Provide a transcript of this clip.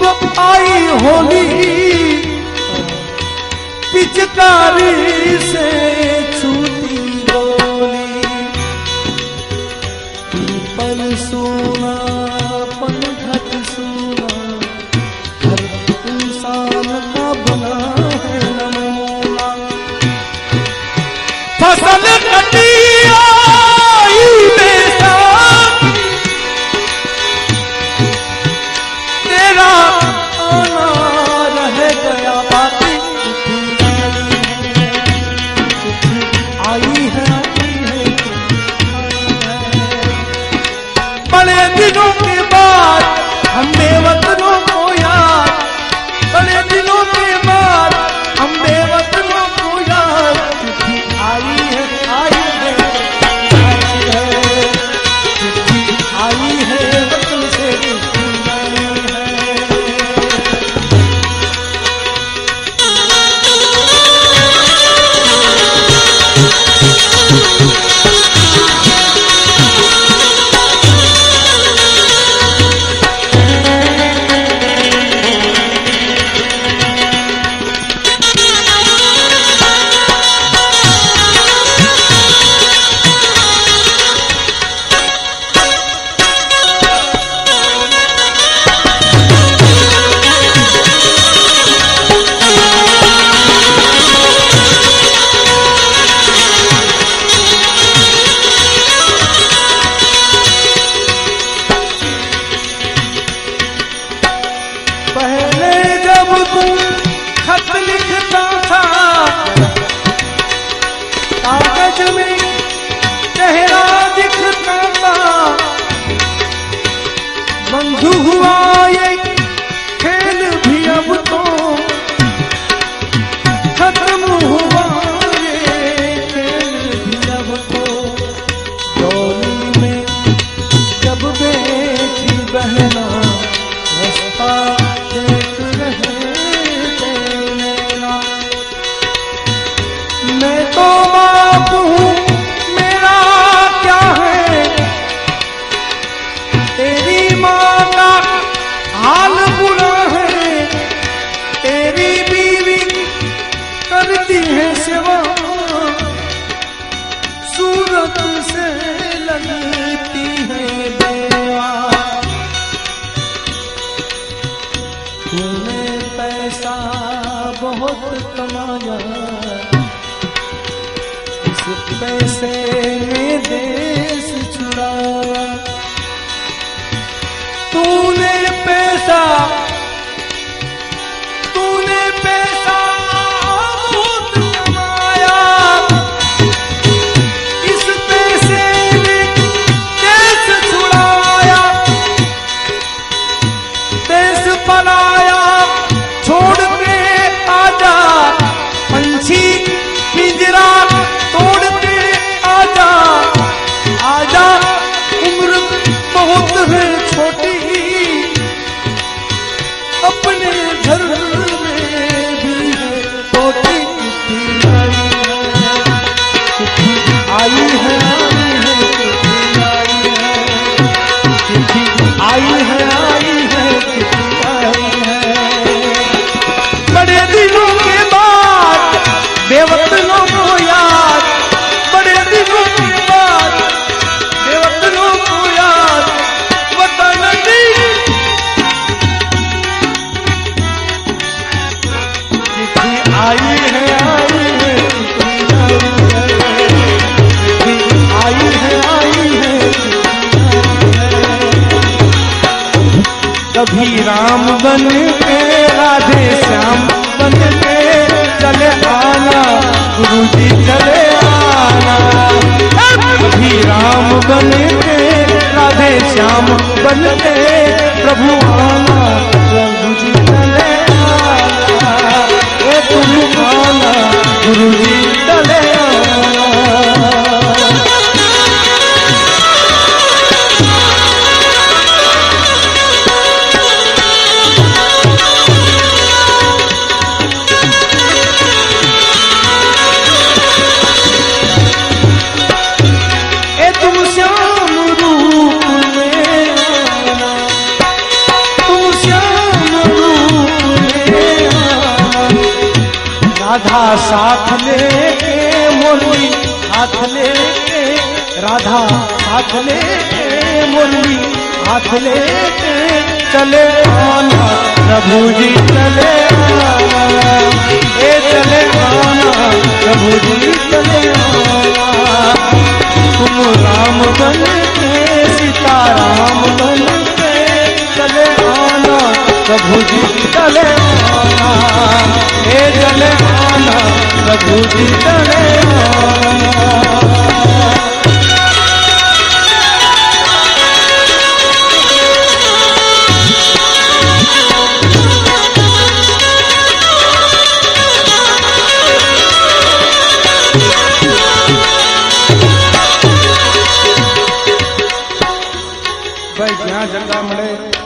अब आई होली पिचकारी से छूटी गोली, पीपल सोना पंखत सोना हर इंसान का बना है नमूना। फसल कटी आई बेसाखी, तेरा आना रह गया बाकी। आई है बड़े दिनों के बाद हम बेवतनों को याद, बड़े दिनों के बाद हम बेवतनों को याद। चिट्ठी आई है चिट्ठी आई है वतन से चिट्ठी आई है। पहले जब तू खत लिखता था कागज में चेहरा दिखता था, बंधु हुआ ये खेल भी अब तो खत्म हुआ ये खेल भी अब तो। डोली में जब बेटी बहना रास्ता देख रहे थे नैना, मैं तो बाप हूँ मेरा क्या है, तेरी माँ का हाल बुरा है, तेरी बीवी करती है सेवा, सूरत से लगती है बेवा। तूने पैसा बहुत कमाया, इस पैसे में देश छुड़ाया। तूने पैसा बहुत कमाया, इस पैसे में देश छुड़ाया। देश पलाया छोड़ के आजा, पंछी पिंजरा तोड़ के आजा, आजा उम्र बहुत है छोटी, अपने घर में भी है छोटी। चिट्ठी आई है चिट्ठी आई है चिट्ठी आई है। बड़े दिनों के बाद बेवतनों को याद, बड़े दिनों के बाद बेवतनों को याद, वतन की चिट्ठी आई है चिट्ठी आई है। कभी राम बन के राधे श्याम बन के चले आना, गुरुजी चले आना। कभी राम बन के राधे श्याम बन के प्रभु आना, गुरुजी चले आना। ओ तुम आना, गुरुजी चले आना। तुम श्याम रूप में आना, तुम श्याम राधा साथ लेके मुरली हाथ लेके, राधा साथ लेके मुरली हाथ लेके चले आना प्रभु जी चले आना, ए चले आना प्रभु जी चले आना। तुम राम बन के सीता राम बन के चले आना प्रभु जी चले आना, ए चले आना प्रभु जी चले आना। भाई ज्ञान जगह मिले